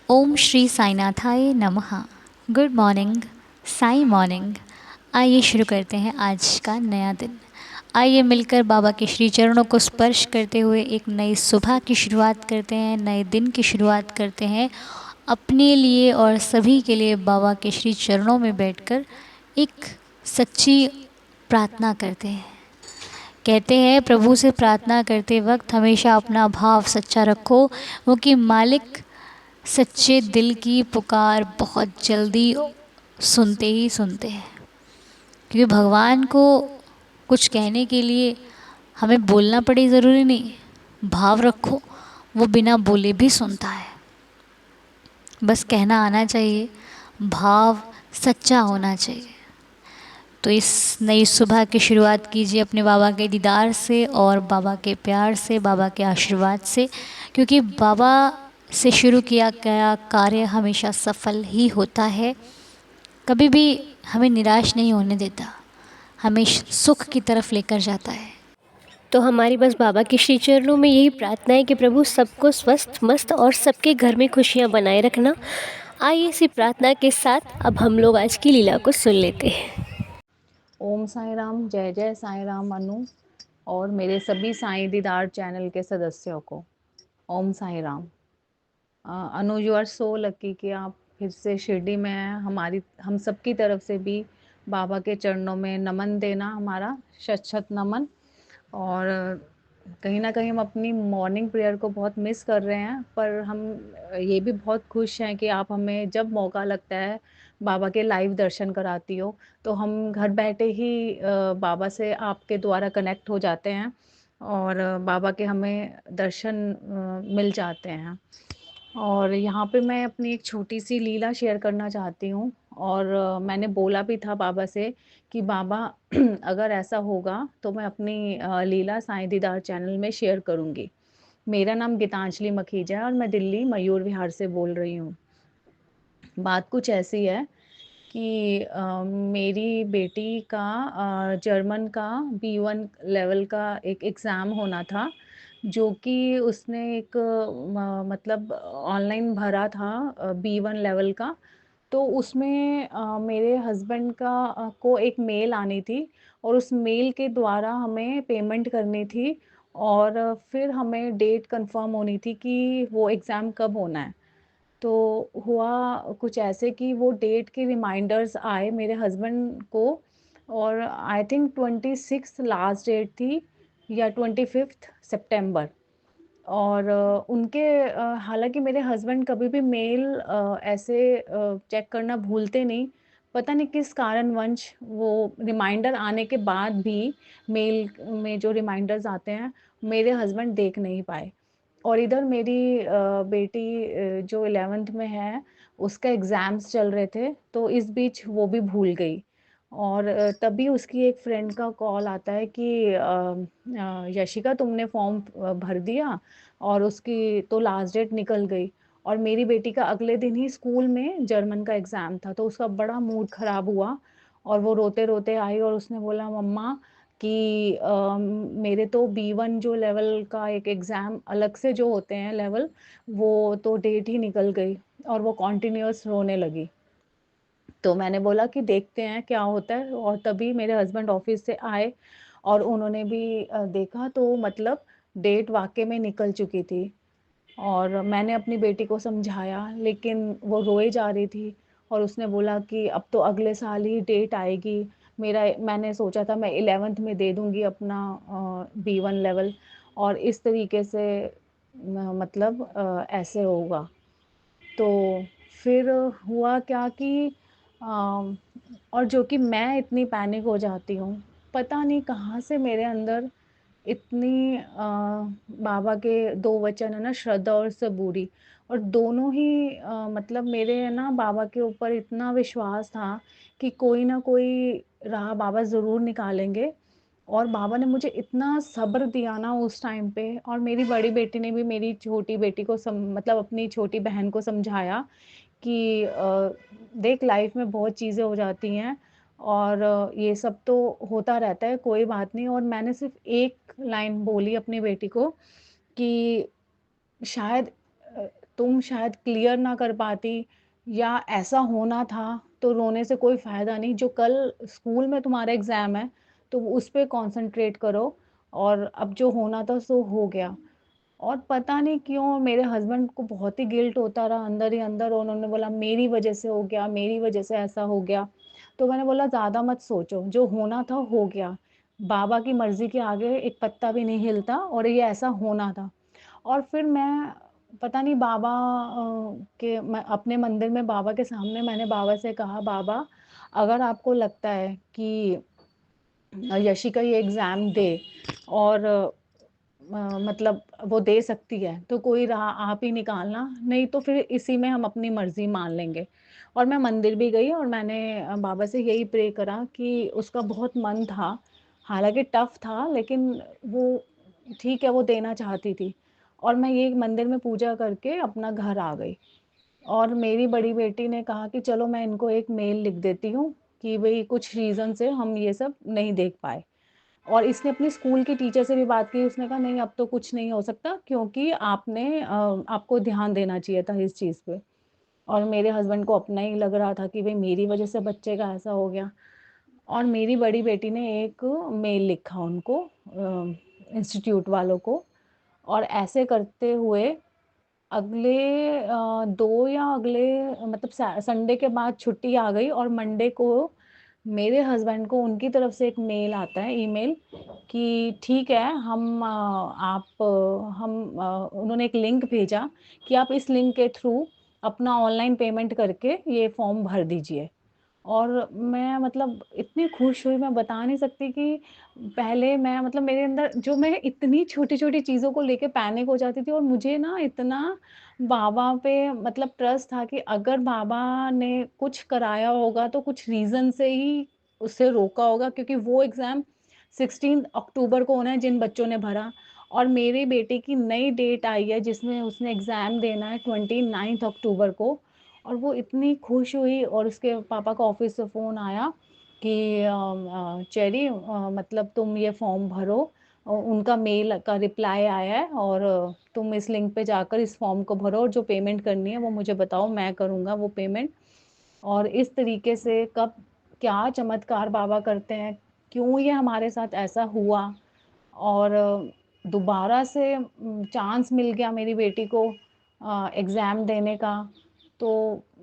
ओम श्री साईनाथाय नमः। Good morning, Sai morning. आइए शुरू करते हैं आज का नया दिन। आइए मिलकर बाबा के श्री चरणों को स्पर्श करते हुए एक नई सुबह की शुरुआत करते हैं, नए दिन की शुरुआत करते हैं। अपने लिए और सभी के लिए बाबा के श्री चरणों में बैठकर एक सच्ची प्रार्थना करते हैं। कहते हैं प्रभु से प्रार्थना करते वक्त हमेशा अपना भाव सच्चा रखो, क्योंकि मालिक सच्चे दिल की पुकार बहुत जल्दी सुनते ही सुनते हैं। क्योंकि भगवान को कुछ कहने के लिए हमें बोलना पड़े ज़रूरी नहीं, भाव रखो, वो बिना बोले भी सुनता है। बस कहना आना चाहिए, भाव सच्चा होना चाहिए। तो इस नई सुबह की शुरुआत कीजिए अपने बाबा के दीदार से और बाबा के प्यार से, बाबा के आशीर्वाद से, क्योंकि बाबा से शुरू किया गया कार्य हमेशा सफल ही होता है। कभी भी हमें निराश नहीं होने देता, हमें सुख की तरफ लेकर जाता है। तो हमारी बस बाबा के श्री चरणों में यही प्रार्थना है कि प्रभु सबको स्वस्थ मस्त और सबके घर में खुशियाँ बनाए रखना। आइए इसी प्रार्थना के साथ अब हम लोग आज की लीला को सुन लेते हैं। ओम साई राम, जय जय साई राम अनु और मेरे सभी साईं दीदार चैनल के सदस्यों को ओम साई राम। अनु, यू आर सो लकी कि आप फिर से शिरडी में हैं। हम सबकी तरफ से भी बाबा के चरणों में नमन देना, हमारा शत शत नमन। और कहीं ना कहीं हम अपनी मॉर्निंग प्रेयर को बहुत मिस कर रहे हैं, पर हम ये भी बहुत खुश हैं कि आप हमें जब मौका लगता है बाबा के लाइव दर्शन कराती हो, तो हम घर बैठे ही बाबा से आपके द्वारा कनेक्ट हो जाते हैं और बाबा के हमें दर्शन मिल जाते हैं। और यहाँ पे मैं अपनी एक छोटी सी लीला शेयर करना चाहती हूँ। और मैंने बोला भी था बाबा से कि बाबा अगर ऐसा होगा तो मैं अपनी लीला साईं दीदार चैनल में शेयर करूँगी। मेरा नाम गीतांजलि मखीजा है और मैं दिल्ली मयूर विहार से बोल रही हूँ। बात कुछ ऐसी है कि मेरी बेटी का जर्मन का B1 लेवल का एक एग्ज़ाम होना था, जो कि उसने एक मतलब ऑनलाइन भरा था B1 लेवल का। तो उसमें मेरे हस्बैंड को एक मेल आनी थी और उस मेल के द्वारा हमें पेमेंट करनी थी और फिर हमें डेट कंफर्म होनी थी कि वो एग्ज़ाम कब होना है। तो हुआ कुछ ऐसे कि वो डेट के रिमाइंडर्स आए मेरे हस्बैंड को और आई थिंक 26 लास्ट डेट थी या 25 सितंबर। और हालांकि मेरे हस्बैंड कभी भी मेल ऐसे चेक करना भूलते नहीं। पता नहीं किस कारणवश वो रिमाइंडर आने के बाद भी मेल में जो रिमाइंडर्स आते हैं मेरे हस्बैंड देख नहीं पाए। और इधर मेरी बेटी जो 11th में है, उसका एग्ज़ाम्स चल रहे थे, तो इस बीच वो भी भूल गई। और तभी उसकी एक फ्रेंड का कॉल आता है कि यशिका, तुमने फॉर्म भर दिया? और उसकी तो लास्ट डेट निकल गई। और मेरी बेटी का अगले दिन ही स्कूल में जर्मन का एग्ज़ाम था, तो उसका बड़ा मूड ख़राब हुआ और वो रोते-रोते आई और उसने बोला, मम्मा कि मेरे तो B1 जो लेवल का एक एग्ज़ाम अलग से जो होते हैं लेवल, वो तो डेट ही निकल गई। और वो कॉन्टिन्यूअस रोने लगी। तो मैंने बोला कि देखते हैं क्या होता है। और तभी मेरे हस्बैंड ऑफिस से आए और उन्होंने भी देखा, तो मतलब डेट वाक़ई में निकल चुकी थी। और मैंने अपनी बेटी को समझाया, लेकिन वो रोए जा रही थी और उसने बोला कि अब तो अगले साल ही डेट आएगी। मैंने सोचा था मैं 11th में दे दूँगी अपना B1 लेवल, और इस तरीके से मतलब ऐसे होगा। तो फिर हुआ क्या कि अम, और जो कि मैं इतनी पैनिक हो जाती हूँ, पता नहीं कहाँ से मेरे अंदर इतनी बाबा के 2 वचन है ना, श्रद्धा और सबूरी। और दोनों ही मतलब मेरे है ना बाबा के ऊपर इतना विश्वास था कि कोई ना कोई राह बाबा ज़रूर निकालेंगे। और बाबा ने मुझे इतना सब्र दिया ना उस टाइम पे। और मेरी बड़ी बेटी ने भी मेरी छोटी बेटी को मतलब अपनी छोटी बहन को समझाया कि देख, लाइफ में बहुत चीज़ें हो जाती हैं और ये सब तो होता रहता है, कोई बात नहीं। और मैंने सिर्फ एक लाइन बोली अपनी बेटी को कि शायद तुम शायद क्लियर ना कर पाती या ऐसा होना था, तो रोने से कोई फ़ायदा नहीं। जो कल स्कूल में तुम्हारा एग्ज़ाम है, तो उस पे कॉन्संट्रेट करो और अब जो होना था सो हो गया। और पता नहीं क्यों मेरे हस्बैंड को बहुत ही गिल्ट होता रहा अंदर ही अंदर, और उन्होंने बोला मेरी वज़ह से हो गया, मेरी वज़ह से ऐसा हो गया। तो मैंने बोला ज़्यादा मत सोचो, जो होना था हो गया। बाबा की मर्ज़ी के आगे एक पत्ता भी नहीं हिलता, और ये ऐसा होना था। और फिर मैं पता नहीं बाबा के मैं अपने मंदिर में बाबा के सामने मैंने बाबा से कहा, बाबा अगर आपको लगता है कि यशिका ये एग्ज़ाम दे और मतलब वो दे सकती है, तो कोई राह आप ही निकालना, नहीं तो फिर इसी में हम अपनी मर्ज़ी मान लेंगे। और मैं मंदिर भी गई और मैंने बाबा से यही प्रे करा कि उसका बहुत मन था, हालाँकि टफ़ था, लेकिन वो ठीक है, वो देना चाहती थी। और मैं ये मंदिर में पूजा करके अपना घर आ गई। और मेरी बड़ी बेटी ने कहा कि चलो मैं इनको एक मेल लिख देती हूँ कि भई कुछ रीज़न से हम ये सब नहीं देख पाए। और इसने अपनी स्कूल की टीचर से भी बात की, उसने कहा नहीं अब तो कुछ नहीं हो सकता, क्योंकि आपको ध्यान देना चाहिए था इस चीज़ पे। और मेरे हस्बैंड को अपना ही लग रहा था कि भई मेरी वज़ह से बच्चे का ऐसा हो गया। और मेरी बड़ी बेटी ने एक मेल लिखा उनको, इंस्टीट्यूट वालों को, और ऐसे करते हुए अगले 2 या अगले मतलब संडे के बाद छुट्टी आ गई, और मंडे को मेरे हस्बैंड को उनकी तरफ से एक मेल आता है, ईमेल, कि ठीक है उन्होंने एक लिंक भेजा कि आप इस लिंक के थ्रू अपना ऑनलाइन पेमेंट करके ये फॉर्म भर दीजिए। और मैं मतलब इतनी खुश हुई, मैं बता नहीं सकती कि पहले मैं मतलब मेरे अंदर जो मैं इतनी छोटी-छोटी चीज़ों को लेके पैनिक हो जाती थी, और मुझे ना इतना बाबा पे मतलब ट्रस्ट था कि अगर बाबा ने कुछ कराया होगा तो कुछ रीज़न से ही उसे रोका होगा, क्योंकि वो एग्ज़ाम 16 अक्टूबर को होना है जिन बच्चों ने भरा, और मेरी बेटी की नई डेट आई है जिसमें उसने एग्ज़ाम देना है 29 अक्टूबर को। और वो इतनी खुश हुई, और उसके पापा का ऑफ़िस से फ़ोन आया कि चेरी मतलब तुम ये फ़ॉर्म भरो, उनका मेल का रिप्लाई आया है, और तुम इस लिंक पे जाकर इस फ़ॉर्म को भरो, और जो पेमेंट करनी है वो मुझे बताओ, मैं करूँगा वो पेमेंट। और इस तरीके से कब क्या चमत्कार बाबा करते हैं, क्यों ये हमारे साथ ऐसा हुआ, और दोबारा से चांस मिल गया मेरी बेटी को एग्ज़ाम देने का। तो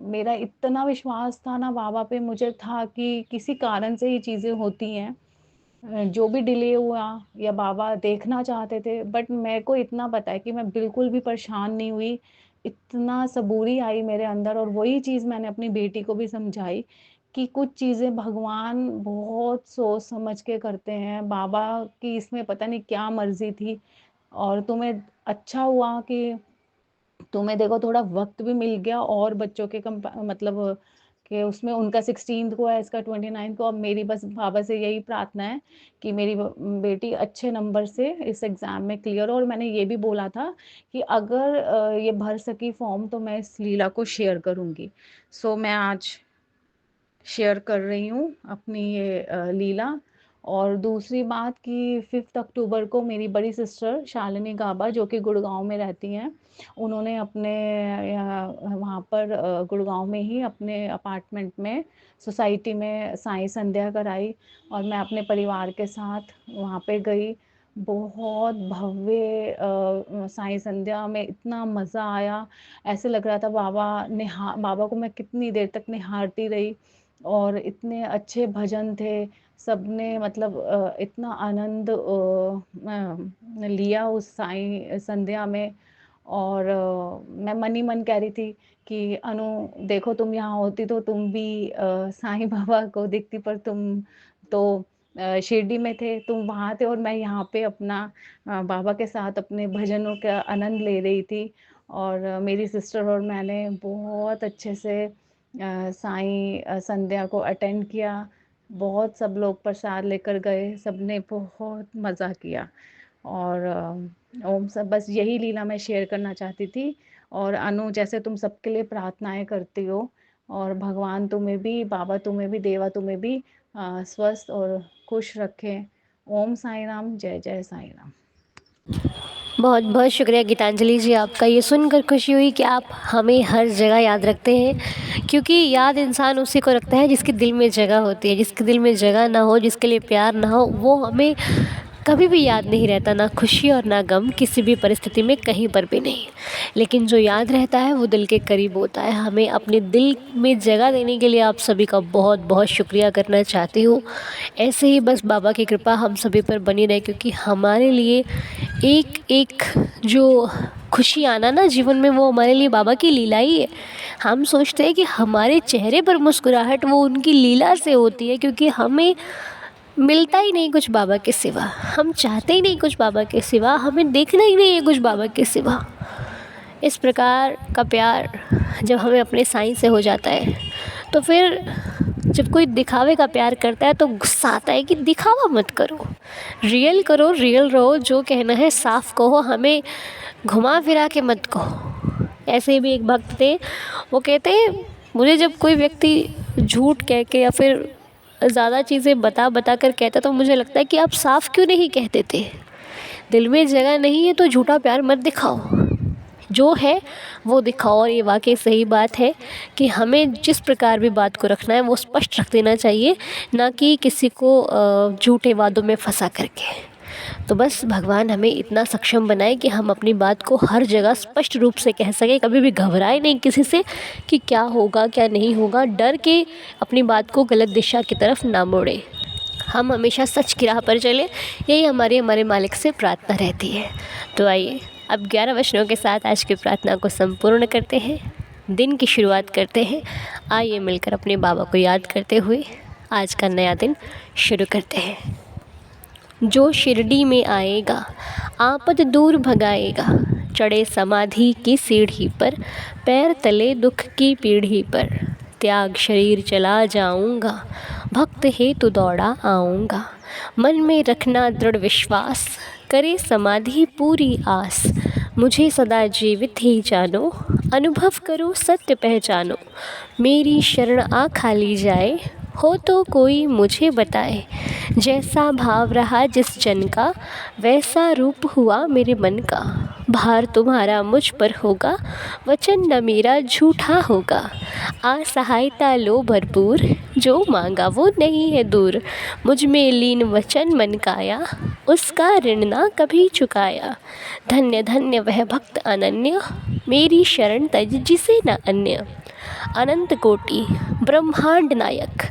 मेरा इतना विश्वास था ना बाबा पे, मुझे था कि किसी कारण से ये चीज़ें होती हैं। जो भी डिले हुआ या बाबा देखना चाहते थे, बट मेरे को इतना पता है कि मैं बिल्कुल भी परेशान नहीं हुई। इतना सबूरी आई मेरे अंदर, और वही चीज़ मैंने अपनी बेटी को भी समझाई कि कुछ चीज़ें भगवान बहुत सोच समझ के करते हैं। बाबा की इसमें पता नहीं क्या मर्ज़ी थी, और तुम्हें अच्छा हुआ कि तुम्हें देखो थोड़ा वक़्त भी मिल गया, और बच्चों के मतलब कि उसमें उनका 16th को है, इसका 29 को। अब मेरी बस बाबा से यही प्रार्थना है कि मेरी बेटी अच्छे नंबर से इस एग्ज़ाम में क्लियर हो। और मैंने ये भी बोला था कि अगर ये भर सकी फ़ॉर्म तो मैं इस लीला को शेयर करूँगी। सो मैं आज शेयर कर रही हूँ अपनी ये लीला। और दूसरी बात कि 5 अक्टूबर को मेरी बड़ी सिस्टर शालिनी गाबा, जो कि गुड़गाँव में रहती हैं, उन्होंने अपने वहाँ पर गुड़गाँव में ही अपने अपार्टमेंट में सोसाइटी में साईं संध्या कराई, और मैं अपने परिवार के साथ वहाँ पे गई। बहुत भव्य साईं संध्या में इतना मज़ा आया, ऐसे लग रहा था बाबा को मैं कितनी देर तक निहारती रही। और इतने अच्छे भजन थे, सबने मतलब इतना आनंद लिया उस साईं संध्या में। और मैं मन ही मन कह रही थी कि अनु देखो तुम यहाँ होती तो तुम भी साईं बाबा को दिखती, पर तुम तो शिरडी में थे, तुम वहाँ थे, और मैं यहाँ पे अपना बाबा के साथ अपने भजनों का आनंद ले रही थी। और मेरी सिस्टर और मैंने बहुत अच्छे से साईं संध्या को अटेंड किया। बहुत सब लोग प्रसाद लेकर गए, सबने बहुत मज़ा किया। और ओम सब बस यही लीला मैं शेयर करना चाहती थी। और अनु जैसे तुम सबके लिए प्रार्थनाएं करती हो, और भगवान तुम्हें भी, बाबा तुम्हें भी, देवा तुम्हें भी स्वस्थ और खुश रखें। ओम साईं राम, जय जय साईं राम। बहुत बहुत शुक्रिया गीतांजलि जी आपका। ये सुनकर खुशी हुई कि आप हमें हर जगह याद रखते हैं, क्योंकि याद इंसान उसी को रखता है जिसके दिल में जगह होती है। जिसके दिल में जगह ना हो, जिसके लिए प्यार ना हो, वो हमें कभी भी याद नहीं रहता, ना खुशी और ना गम, किसी भी परिस्थिति में कहीं पर भी नहीं। लेकिन जो याद रहता है वो दिल के करीब होता है। हमें अपने दिल में जगह देने के लिए आप सभी का बहुत बहुत शुक्रिया करना चाहती हूँ। ऐसे ही बस बाबा की कृपा हम सभी पर बनी रहे, क्योंकि हमारे लिए एक एक जो खुशी आना ना जीवन में, वो हमारे लिए बाबा की लीला ही है। हम सोचते हैं कि हमारे चेहरे पर मुस्कुराहट वो उनकी लीला से होती है, क्योंकि हमें मिलता ही नहीं कुछ बाबा के सिवा, हम चाहते ही नहीं कुछ बाबा के सिवा, हमें देखना ही नहीं है कुछ बाबा के सिवा। इस प्रकार का प्यार जब हमें अपने साईं से हो जाता है, तो फिर जब कोई दिखावे का प्यार करता है तो गुस्सा आता है कि दिखावा मत करो, रियल करो, रियल रहो, जो कहना है साफ कहो, हमें घुमा फिरा के मत कहो। ऐसे भी एक भक्त थे, वो कहते मुझे जब कोई व्यक्ति झूठ कह के या फिर ज़्यादा चीज़ें बता बता कर कहता, तो मुझे लगता है कि आप साफ क्यों नहीं कह देते। दिल में जगह नहीं है तो झूठा प्यार मत दिखाओ, जो है वो दिखाओ। और ये वाकई सही बात है कि हमें जिस प्रकार भी बात को रखना है वो स्पष्ट रख देना चाहिए, ना कि किसी को झूठे वादों में फंसा करके। तो बस भगवान हमें इतना सक्षम बनाए कि हम अपनी बात को हर जगह स्पष्ट रूप से कह सकें, कभी भी घबराए नहीं किसी से कि क्या होगा क्या नहीं होगा, डर के अपनी बात को गलत दिशा की तरफ ना मोड़े। हम हमेशा सच की राह पर चले, यही हमारे मालिक से प्रार्थना रहती है। तो आइए अब 11 वचनों के साथ आज की प्रार्थना को संपूर्ण करते हैं, दिन की शुरुआत करते हैं। आइए मिलकर अपने बाबा को याद करते हुए आज का नया दिन शुरू करते हैं। जो शिरडी में आएगा आपद दूर भगाएगा, चढ़े समाधि की सीढ़ी पर, पैर तले दुख की पीढ़ी पर, त्याग शरीर चला जाऊंगा, भक्त हेतु दौड़ा आऊंगा, मन में रखना दृढ़ विश्वास, करे समाधि पूरी आस, मुझे सदा जीवित ही जानो, अनुभव करो सत्य पहचानो, मेरी शरण आ खाली जाए, हो तो कोई मुझे बताए, जैसा भाव रहा जिस जन का, वैसा रूप हुआ मेरे मन का, भार तुम्हारा मुझ पर होगा, वचन न मेरा झूठा होगा, असहायता लो भरपूर, जो मांगा वो नहीं है दूर, मुझ में लीन वचन मन काया, उसका ऋण ना कभी चुकाया, धन्य धन्य वह भक्त अनन्य, मेरी शरण तज जिसे न अन्य, अनंत कोटि ब्रह्मांड नायक,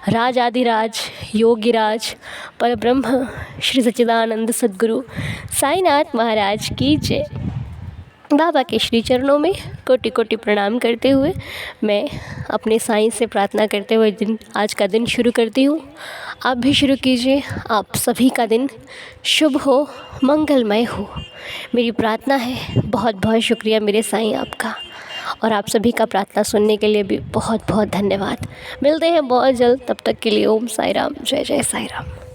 राजाधिराज योगिराज परब्रह्म श्री सच्चिदानंद सद्गुरु साईनाथ महाराज की जय। बाबा के श्री चरणों में कोटि कोटि प्रणाम करते हुए मैं अपने साईं से प्रार्थना करते हुए आज का दिन शुरू करती हूँ। आप भी शुरू कीजिए, आप सभी का दिन शुभ हो, मंगलमय हो, मेरी प्रार्थना है। बहुत बहुत शुक्रिया मेरे साईं आपका, और आप सभी का प्रार्थना सुनने के लिए भी बहुत बहुत धन्यवाद। मिलते हैं बहुत जल्द, तब तक के लिए ओम साई राम, जय जय साई राम।